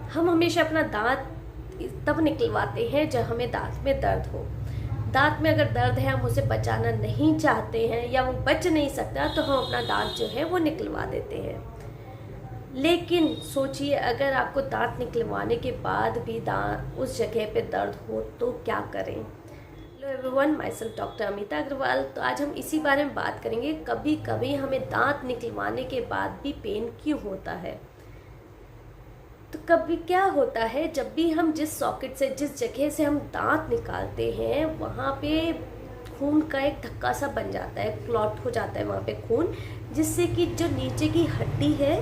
हम हमेशा अपना दांत तब निकलवाते हैं जब हमें दांत में दर्द हो। दांत में अगर दर्द है, हम उसे बचाना नहीं चाहते हैं या वो बच नहीं सकता, तो हम अपना दांत जो है वो निकलवा देते हैं। लेकिन सोचिए, अगर आपको दांत निकलवाने के बाद भी दांत उस जगह पे दर्द हो तो क्या करें। Hello everyone, myself doctor Amita Agarwal. तो आज हम इसी बारे में बात करेंगे, कभी कभी हमें दांत निकलवाने के बाद भी पेन क्यों होता है। तो कभी क्या होता है, जब भी हम जिस सॉकेट से, जिस जगह से हम दांत निकालते हैं, वहाँ पे खून का एक धक्का सा बन जाता है, क्लॉट हो जाता है वहाँ पे खून, जिससे कि जो नीचे की हड्डी है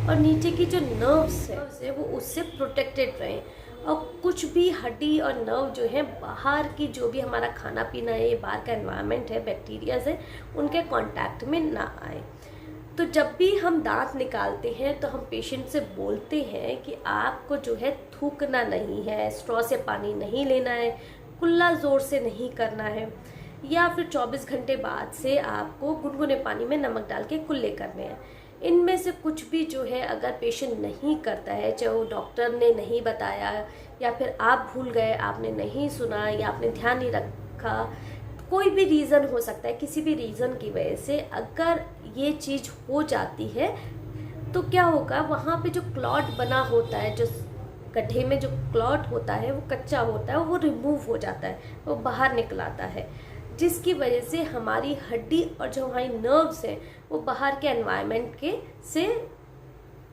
और नीचे की जो नर्व्स है वो उससे प्रोटेक्टेड रहें, और कुछ भी हड्डी और नर्व जो है बाहर की, जो भी हमारा खाना पीना है, ये बाहर का एनवायरनमेंट है, बैक्टीरियाज है, उनके कांटेक्ट में ना आए। तो जब भी हम दांत निकालते हैं तो हम पेशेंट से बोलते हैं कि आपको जो है थूकना नहीं है, स्ट्रॉ से पानी नहीं लेना है, कुल्ला ज़ोर से नहीं करना है, या फिर 24 घंटे बाद से आपको गुनगुने पानी में नमक डाल के कुल्ले करने हैं। इनमें से कुछ भी जो है अगर पेशेंट नहीं करता है, चाहे वो डॉक्टर ने नहीं बताया या फिर आप भूल गए, आपने नहीं सुना या आपने ध्यान नहीं रखा, कोई भी रीज़न हो सकता है, किसी भी रीज़न की वजह से अगर ये चीज़ हो जाती है तो क्या होगा, वहाँ पे जो क्लॉट बना होता है, जो गड्ढे में जो क्लॉट होता है वो कच्चा होता है, वो रिमूव हो जाता है, वो बाहर निकल आता है, जिसकी वजह से हमारी हड्डी और जो हमारी नर्व्स हैं वो बाहर के एनवायरनमेंट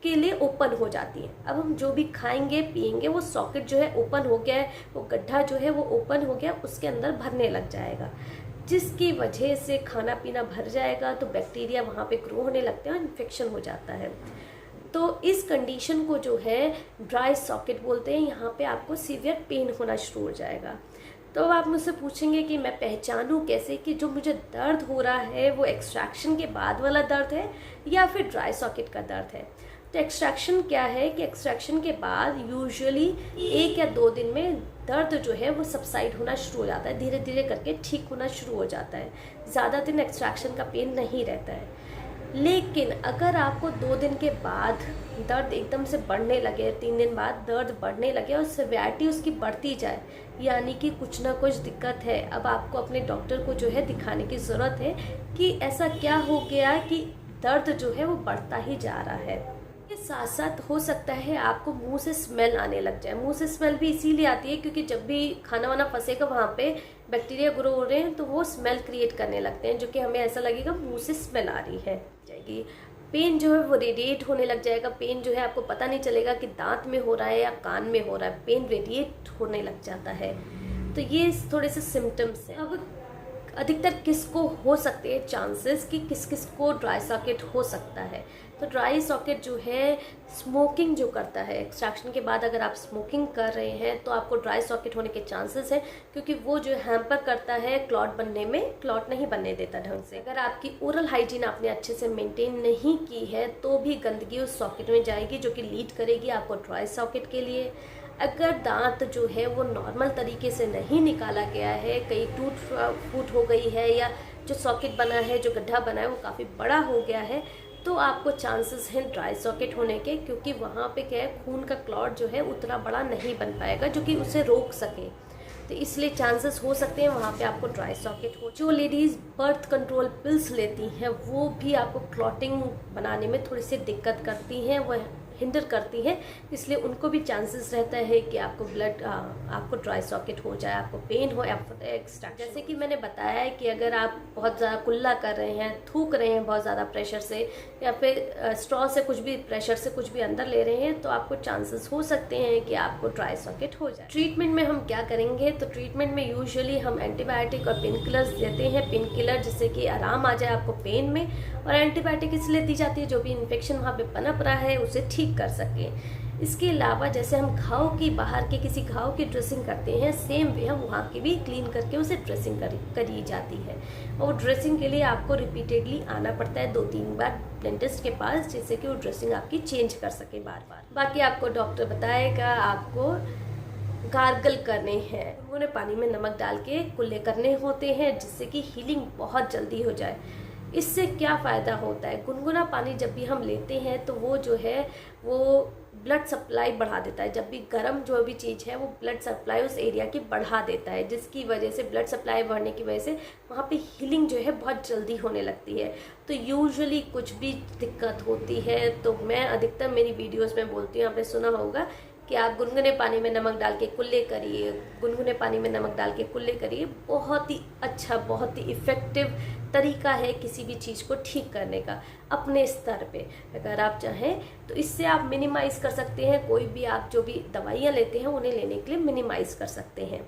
के लिए ओपन हो जाती है। अब हम जो भी खाएंगे पिएंगे, वो सॉकेट जो है ओपन हो गया है, वो गड्ढा जो है वो ओपन हो गया, उसके अंदर भरने लग जाएगा, जिसकी वजह से खाना पीना भर जाएगा, तो बैक्टीरिया वहाँ पे ग्रो होने लगते हैं और इन्फेक्शन हो जाता है। तो इस कंडीशन को जो है ड्राई सॉकेट बोलते हैं। यहाँ पे आपको सीवियर पेन होना शुरू हो जाएगा। तो आप मुझसे पूछेंगे कि मैं पहचानूं कैसे कि जो मुझे दर्द हो रहा है वो एक्सट्रैक्शन के बाद वाला दर्द है या फिर ड्राई सॉकेट का दर्द है। तो एक्सट्रैक्शन क्या है कि एक्सट्रैक्शन के बाद यूजुअली 1 या 2 दिन में दर्द जो है वो सबसाइड होना शुरू हो जाता है, धीरे धीरे करके ठीक होना शुरू हो जाता है। ज़्यादा दिन एक्सट्रैक्शन का पेन नहीं रहता है। लेकिन अगर आपको 2 दिन के बाद दर्द एकदम से बढ़ने लगे, 3 दिन बाद दर्द बढ़ने लगे और सिवियरिटी उसकी बढ़ती जाए, यानी कि कुछ ना कुछ दिक्कत है, अब आपको अपने डॉक्टर को जो है दिखाने की ज़रूरत है कि ऐसा क्या हो गया कि दर्द जो है वो बढ़ता ही जा रहा है। के साथ साथ हो सकता है आपको मुंह से स्मेल आने लग जाए। मुंह से स्मेल भी इसीलिए आती है क्योंकि जब भी खाना वाना फंसेगा वहाँ पे बैक्टीरिया ग्रो हो रहे हैं, तो वो स्मेल क्रिएट करने लगते हैं, जो कि हमें ऐसा लगेगा मुंह से स्मेल आ रही है जाएगी। पेन जो है वो रेडिएट होने लग जाएगा। पेन जो है आपको पता नहीं चलेगा कि दांत में हो रहा है या कान में हो रहा है, पेन रेडिएट होने लग जाता है। तो ये थोड़े से सिम्टम्स हैं। अब अधिकतर किसको हो सकते हैं चांसेस कि किस किस को ड्राई सॉकेट हो सकता है। तो ड्राई सॉकेट जो है स्मोकिंग जो करता है, एक्सट्रैक्शन के बाद अगर आप स्मोकिंग कर रहे हैं तो आपको ड्राई सॉकेट होने के चांसेस हैं, क्योंकि वो जो हैम्पर करता है क्लॉट बनने में, क्लॉट नहीं बनने देता ढंग से। अगर आपकी ओरल हाइजीन आपने अच्छे से मेंटेन नहीं की है तो भी गंदगी उस सॉकेट में जाएगी, जो कि लीड करेगी आपको ड्राई सॉकेट के लिए। अगर दांत जो है वो नॉर्मल तरीके से नहीं निकाला गया है, कहीं टूट फूट हो गई है, या जो सॉकेट बना है, जो गड्ढा बना है वो काफ़ी बड़ा हो गया है, तो आपको चांसेस हैं ड्राई सॉकेट होने के, क्योंकि वहाँ पे क्या है, खून का क्लॉट जो है उतना बड़ा नहीं बन पाएगा जो कि उसे रोक सके। तो इसलिए चांसेस हो सकते हैं वहाँ पे आपको ड्राई सॉकेट हो। जो लेडीज़ बर्थ कंट्रोल पिल्स लेती हैं वो भी आपको क्लॉटिंग बनाने में थोड़ी सी दिक्कत करती हैं, वह हिंडर करती हैं, इसलिए उनको भी चांसेस रहता है कि आपको आपको ड्राई सॉकेट हो जाए, आपको पेन हो या एक्स्ट्रा। जैसे कि मैंने बताया है कि अगर आप बहुत ज़्यादा कुल्ला कर रहे हैं, थूक रहे हैं बहुत ज़्यादा प्रेशर से, या फिर स्ट्रॉ से कुछ भी प्रेशर से कुछ भी अंदर ले रहे हैं, तो आपको चांसेस हो सकते हैं कि आपको ड्राई सॉकेट हो जाए। ट्रीटमेंट में हम क्या करेंगे, तो ट्रीटमेंट में यूजुअली हम एंटीबायोटिक और पेन किलर्स देते हैं। पेन किलर जिससे कि आराम आ जाए आपको पेन में, और एंटीबायोटिक इसलिए दी जाती है जो भी इन्फेक्शन वहाँ पे पनप रहा है उसे ठीक कर सकें। इसके अलावा जैसे हम घाव की, बाहर के किसी घाव की ड्रेसिंग करते हैं, सेम वे हम वहाँ की भी क्लीन करके उसे ड्रेसिंग करी जाती है। और ड्रेसिंग के लिए आपको रिपीटेडली आना पड़ता है 2-3 बार डेंटिस्ट के पास, जिससे कि वो ड्रेसिंग आपकी चेंज कर सके बार बार। बाकी आपको डॉक्टर बताएगा आपको गार्गल करने हैं, गुनगुने पानी में नमक डाल के कुल्ले करने होते हैं, जिससे कि हीलिंग बहुत जल्दी हो जाए। इससे क्या फ़ायदा होता है, गुनगुना पानी जब भी हम लेते हैं तो वो जो है वो ब्लड सप्लाई बढ़ा देता है। जब भी गर्म जो भी चीज़ है वो ब्लड सप्लाई उस एरिया की बढ़ा देता है, जिसकी वजह से ब्लड सप्लाई बढ़ने की वजह से वहाँ पे हीलिंग जो है बहुत जल्दी होने लगती है। तो यूजुअली कुछ भी दिक्कत होती है तो मैं अधिकतर मेरी वीडियोस में बोलती हूँ, आपने सुना होगा कि आप गुनगुने पानी में नमक डाल के कुल्ले करिए, गुनगुने पानी में नमक डाल के कुल्ले करिए। बहुत ही अच्छा, बहुत ही इफ़ेक्टिव तरीका है किसी भी चीज़ को ठीक करने का अपने स्तर पे। अगर आप चाहें तो इससे आप मिनिमाइज़ कर सकते हैं, कोई भी आप जो भी दवाइयाँ लेते हैं उन्हें लेने के लिए मिनिमाइज़ कर सकते हैं।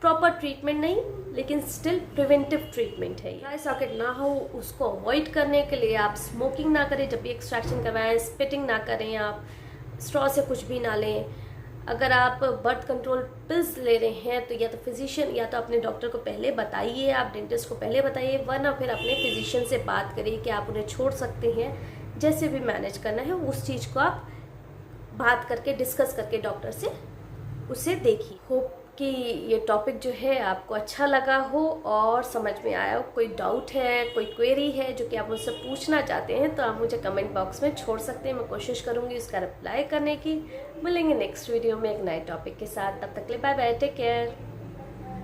प्रॉपर ट्रीटमेंट नहीं, लेकिन स्टिल प्रिवेंटिव ट्रीटमेंट है। ड्राई सॉकेट ना हो उसको अवॉइड करने के लिए आप स्मोकिंग ना करें, जब भी एक्सट्रैक्शन करवाएं स्पिटिंग ना करें, आप स्ट्रॉ से कुछ भी ना लें। अगर आप बर्थ कंट्रोल पिल्स ले रहे हैं तो या तो फिजिशियन या तो अपने डॉक्टर को पहले बताइए, आप डेंटिस्ट को पहले बताइए, वरना फिर अपने फिजिशियन से बात करिए कि आप उन्हें छोड़ सकते हैं। जैसे भी मैनेज करना है उस चीज़ को आप बात करके डिस्कस करके डॉक्टर से उसे देखिए। होप कि ये टॉपिक जो है आपको अच्छा लगा हो और समझ में आया हो। कोई डाउट है, कोई क्वेरी है जो कि आप मुझसे पूछना चाहते हैं तो आप मुझे कमेंट बॉक्स में छोड़ सकते हैं, मैं कोशिश करूँगी उसका रिप्लाई करने की। मिलेंगे नेक्स्ट वीडियो में एक नए टॉपिक के साथ, तब तक के लिए बाय बाय, टेक केयर।